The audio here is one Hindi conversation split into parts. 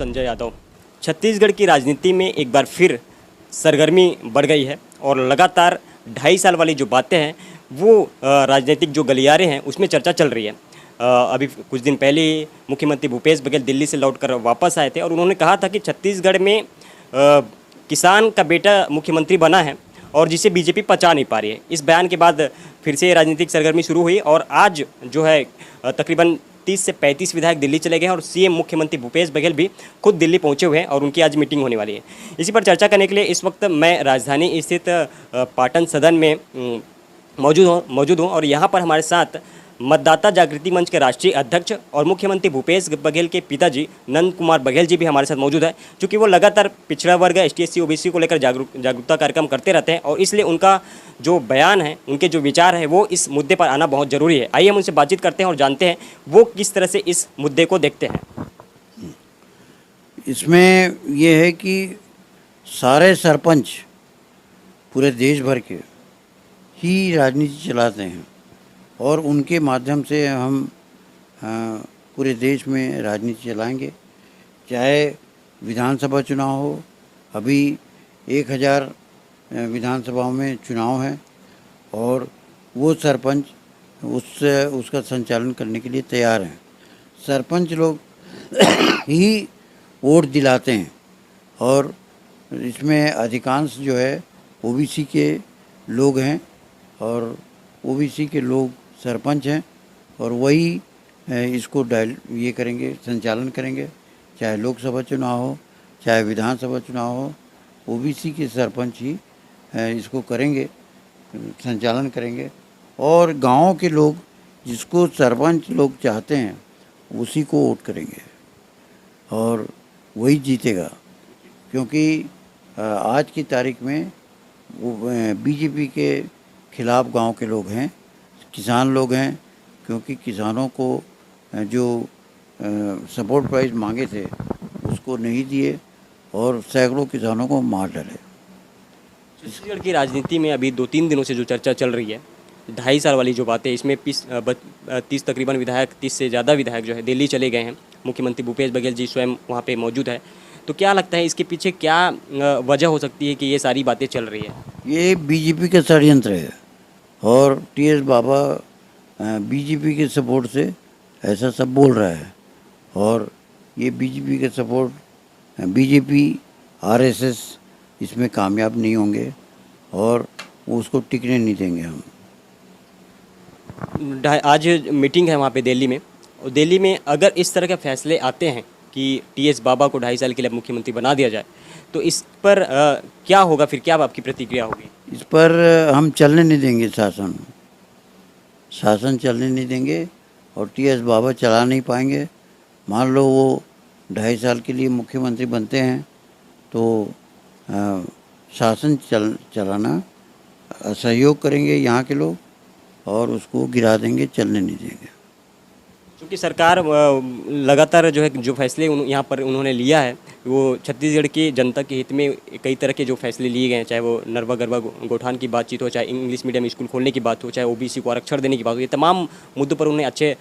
संजय यादव। छत्तीसगढ़ की राजनीति में एक बार फिर सरगर्मी बढ़ गई है और लगातार 2.5 साल वाली जो बातें हैं वो राजनीतिक जो गलियारे हैं उसमें चर्चा चल रही है। अभी कुछ दिन पहले ही मुख्यमंत्री भूपेश बघेल दिल्ली से लौटकर वापस आए थे और उन्होंने कहा था कि छत्तीसगढ़ में किसान का बेटा मुख्यमंत्री बना है और जिसे बीजेपी पचा नहीं पा रही है। इस बयान के बाद फिर से राजनीतिक सरगर्मी शुरू हुई और आज जो है तकरीबन 30 से 35 विधायक दिल्ली चले गए हैं और सीएम मुख्यमंत्री भूपेश बघेल भी खुद दिल्ली पहुंचे हुए हैं और उनकी आज मीटिंग होने वाली है। इसी पर चर्चा करने के लिए इस वक्त मैं राजधानी स्थित पाटन सदन में मौजूद हूँ और यहाँ पर हमारे साथ मतदाता जागृति मंच के राष्ट्रीय अध्यक्ष और मुख्यमंत्री भूपेश बघेल के पिताजी नंद कुमार बघेल जी भी हमारे साथ मौजूद है। चूँकि वो लगातार पिछड़ा वर्ग ST/SC OBC को लेकर जागरूकता कार्यक्रम करते रहते हैं और इसलिए उनका जो बयान है, उनके जो विचार है वो इस मुद्दे पर आना बहुत ज़रूरी है। आइए हम उनसे बातचीत करते हैं और जानते हैं वो किस तरह से इस मुद्दे को देखते हैं। इसमें ये है कि सारे सरपंच पूरे देश भर के ही राजनीति चलाते हैं और उनके माध्यम से हम पूरे देश में राजनीति चलाएंगे। चाहे विधानसभा चुनाव हो, अभी 1000 विधानसभाओं में चुनाव है और वो सरपंच उसका संचालन करने के लिए तैयार हैं। सरपंच लोग ही वोट दिलाते हैं और इसमें अधिकांश जो है OBC के लोग हैं और OBC के लोग सरपंच हैं और वही इसको ये करेंगे, संचालन करेंगे। चाहे लोकसभा चुनाव हो, चाहे विधानसभा चुनाव हो, OBC के सरपंच ही इसको करेंगे, संचालन करेंगे और गांव के लोग जिसको सरपंच लोग चाहते हैं उसी को वोट करेंगे और वही जीतेगा। क्योंकि आज की तारीख में बीजेपी के खिलाफ गांव के लोग हैं, किसान लोग हैं, क्योंकि किसानों को जो सपोर्ट प्राइस मांगे थे उसको नहीं दिए और सैकड़ों किसानों को मार डाले। छत्तीसगढ़ की राजनीति में अभी 2-3 दिनों से जो चर्चा चल रही है 2.5 साल वाली जो बातें, इसमें 30 तकरीबन विधायक, 30 से ज़्यादा विधायक जो है दिल्ली चले गए हैं। मुख्यमंत्री भूपेश बघेल जी स्वयं वहाँ पे मौजूद है। तो क्या लगता है इसके पीछे क्या वजह हो सकती है कि ये सारी बातें चल रही है? ये बीजेपी का षड्यंत्र है और TS बाबा बीजेपी के सपोर्ट से ऐसा सब बोल रहा है और ये बीजेपी के सपोर्ट बीजेपी RSS इसमें कामयाब नहीं होंगे और वो उसको टिकने नहीं देंगे हम। आज मीटिंग है वहाँ पे दिल्ली में और दिल्ली में अगर इस तरह के फैसले आते हैं कि TS बाबा को 2.5 साल के लिए मुख्यमंत्री बना दिया जाए तो इस पर क्या होगा, फिर क्या आपकी प्रतिक्रिया होगी? इस पर हम चलने नहीं देंगे, शासन चलने नहीं देंगे और TS बाबा चला नहीं पाएंगे। मान लो वो 2.5 साल के लिए मुख्यमंत्री बनते हैं तो शासन चलाना असहयोग करेंगे यहाँ के लोग और उसको गिरा देंगे, चलने नहीं देंगे। क्योंकि सरकार लगातार जो है जो फैसले यहाँ पर उन्होंने लिया है वो छत्तीसगढ़ की जनता के हित में कई तरह के जो फैसले लिए गए हैं, चाहे वो नरवा गरबा गौठान की बातचीत हो, चाहे इंग्लिश मीडियम स्कूल खोलने की बात हो, चाहे OBC को आरक्षण देने की बात हो, ये तमाम मुद्दों पर उन्होंने अच्छे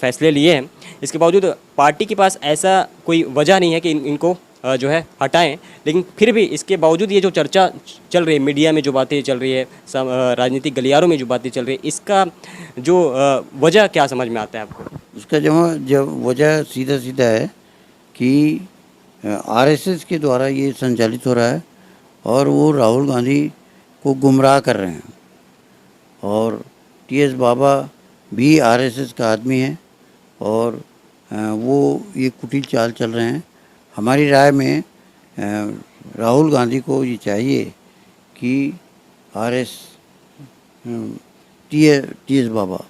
फैसले लिए हैं। इसके बावजूद पार्टी के पास ऐसा कोई वजह नहीं है कि इनको जो है हटाएं, लेकिन फिर भी इसके बावजूद ये जो चर्चा चल रही है, मीडिया में जो बातें चल रही है, राजनीतिक गलियारों में जो बातें चल रही है, इसका जो वजह क्या समझ में आता है आपको? उसका जब वजह सीधा है कि RSS के द्वारा ये संचालित हो रहा है और वो राहुल गांधी को गुमराह कर रहे हैं और TS बाबा भी RSS का आदमी है और वो ये कुटिल चाल चल रहे हैं। हमारी राय में राहुल गांधी को ये चाहिए कि TS बाबा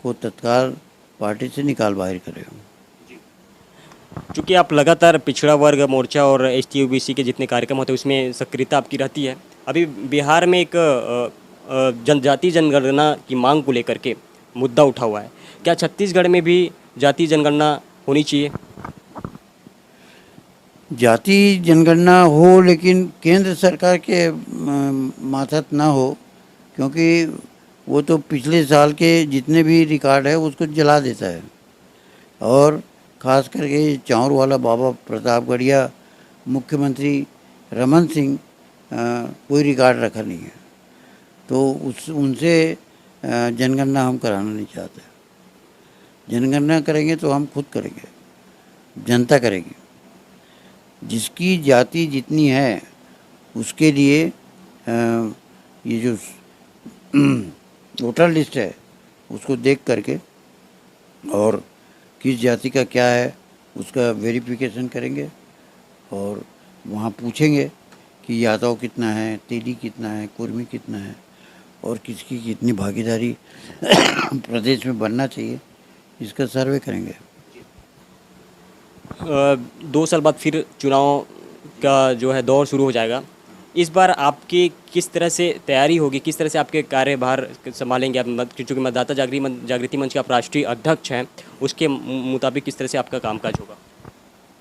को तत्काल पार्टी से निकाल बाहर करे। चूँकि आप लगातार पिछड़ा वर्ग मोर्चा और ST/OBC के जितने कार्यक्रम होते हैं उसमें सक्रियता आपकी रहती है। अभी बिहार में एक जनजाति जनगणना की मांग को लेकर के मुद्दा उठा हुआ है। क्या छत्तीसगढ़ में भी जाति जनगणना होनी चाहिए? जाति जनगणना हो लेकिन केंद्र सरकार के मातहत ना हो, क्योंकि वो तो पिछले साल के जितने भी रिकॉर्ड है उसको जला देता है और खास करके चांउर वाला बाबा प्रतापगढ़िया मुख्यमंत्री रमन सिंह कोई रिकॉर्ड रखा नहीं है, तो उनसे जनगणना हम कराना नहीं चाहते। जनगणना करेंगे तो हम खुद करेंगे, जनता करेगी। जिसकी जाति जितनी है उसके लिए ये जो वोटर लिस्ट है उसको देख करके और किस जाति का क्या है उसका वेरिफिकेशन करेंगे और वहाँ पूछेंगे कि यादव कितना है, तेली कितना है, कुर्मी कितना है और किसकी कितनी भागीदारी प्रदेश में बनना चाहिए, इसका सर्वे करेंगे। 2 साल बाद फिर चुनाव का जो है दौर शुरू हो जाएगा। इस बार आपकी किस तरह से तैयारी होगी, किस तरह से आपके कार्यभार संभालेंगे आप? क्योंकि मतदाता जागृति मंच के आप राष्ट्रीय अध्यक्ष हैं, उसके मुताबिक किस तरह से आपका कामकाज होगा?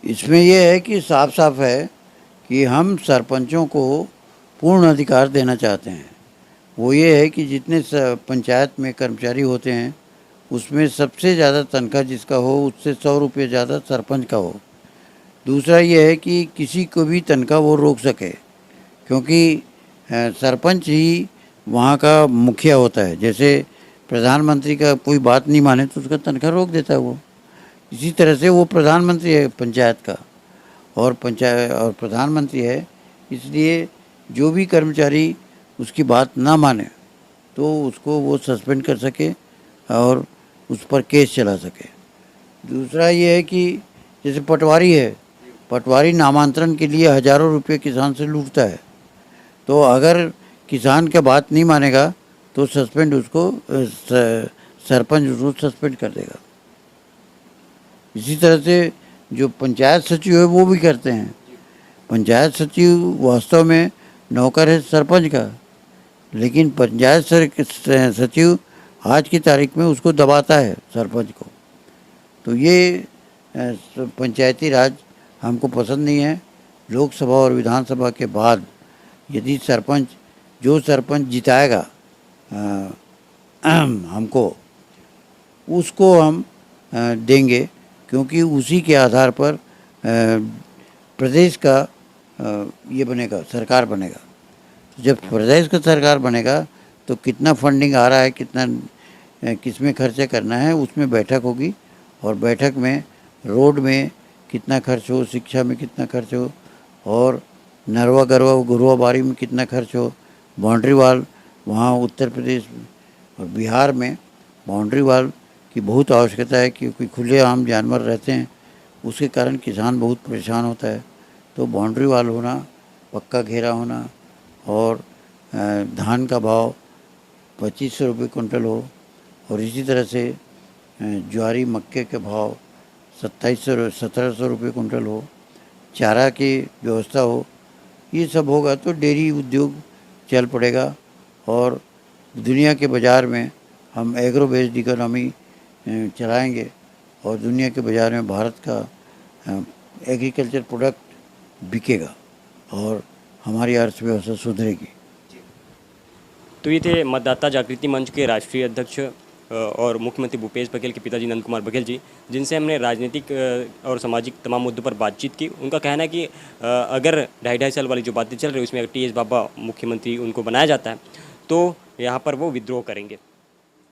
इसमें यह है कि साफ साफ है कि हम सरपंचों को पूर्ण अधिकार देना चाहते हैं। वो ये है कि जितने पंचायत में कर्मचारी होते हैं उसमें सबसे ज़्यादा तनख्वाह जिसका हो उससे 100 रुपये ज़्यादा सरपंच का हो। दूसरा ये है कि किसी को भी तनख्वाह वो रोक सके, क्योंकि सरपंच ही वहाँ का मुखिया होता है। जैसे प्रधानमंत्री का कोई बात नहीं माने तो उसका तनख्वाह रोक देता है वो। इसी तरह से वो प्रधानमंत्री है पंचायत का और प्रधानमंत्री है, इसलिए जो भी कर्मचारी उसकी बात ना माने तो उसको वो सस्पेंड कर सके और उस पर केस चला सके। दूसरा ये है कि जैसे पटवारी है, पटवारी नामांतरण के लिए हज़ारों रुपये किसान से लूटता है, तो अगर किसान का बात नहीं मानेगा तो सस्पेंड उसको सरपंच उसको सस्पेंड कर देगा। इसी तरह से जो पंचायत सचिव है वो भी करते हैं। पंचायत सचिव वास्तव में नौकर है सरपंच का, लेकिन पंचायत सचिव आज की तारीख में उसको दबाता है सरपंच को। तो ये पंचायती राज हमको पसंद नहीं है। लोकसभा और विधानसभा के बाद यदि जो सरपंच जिताएगा हमको, उसको हम देंगे, क्योंकि उसी के आधार पर प्रदेश का ये बनेगा, सरकार बनेगा। तो जब प्रदेश का सरकार बनेगा तो कितना फंडिंग आ रहा है, कितना किसमें खर्चा करना है, उसमें बैठक होगी और बैठक में रोड में कितना खर्च हो, शिक्षा में कितना खर्च हो और नरवा गरवा गुरुआ बारी में कितना खर्च हो, बाउंड्री वाल वहाँ उत्तर प्रदेश और बिहार में बाउंड्री वाल की बहुत आवश्यकता है, क्योंकि खुले आम जानवर रहते हैं, उसके कारण किसान बहुत परेशान होता है। तो बाउंड्री वाल होना, पक्का घेरा होना और धान का भाव 2500 रुपये कुंटल हो और इसी तरह से ज्वारी मक्के के भाव 1700 रुपये कुंटल हो, चारा की व्यवस्था हो, ये सब होगा तो डेयरी उद्योग चल पड़ेगा और दुनिया के बाज़ार में हम एग्रो बेस्ड इकोनॉमी चलाएंगे और दुनिया के बाज़ार में भारत का एग्रीकल्चर प्रोडक्ट बिकेगा और हमारी अर्थव्यवस्था सुधरेगी। तो ये थे मतदाता जागृति मंच के राष्ट्रीय अध्यक्ष और मुख्यमंत्री भूपेश बघेल के पिताजी नंद कुमार बघेल जी, जिनसे हमने राजनीतिक और सामाजिक तमाम मुद्दों पर बातचीत की। उनका कहना है कि अगर 2.5 साल वाली जो बातें चल रही है उसमें अगर टी एस बाबा मुख्यमंत्री उनको बनाया जाता है तो यहाँ पर वो विद्रोह करेंगे।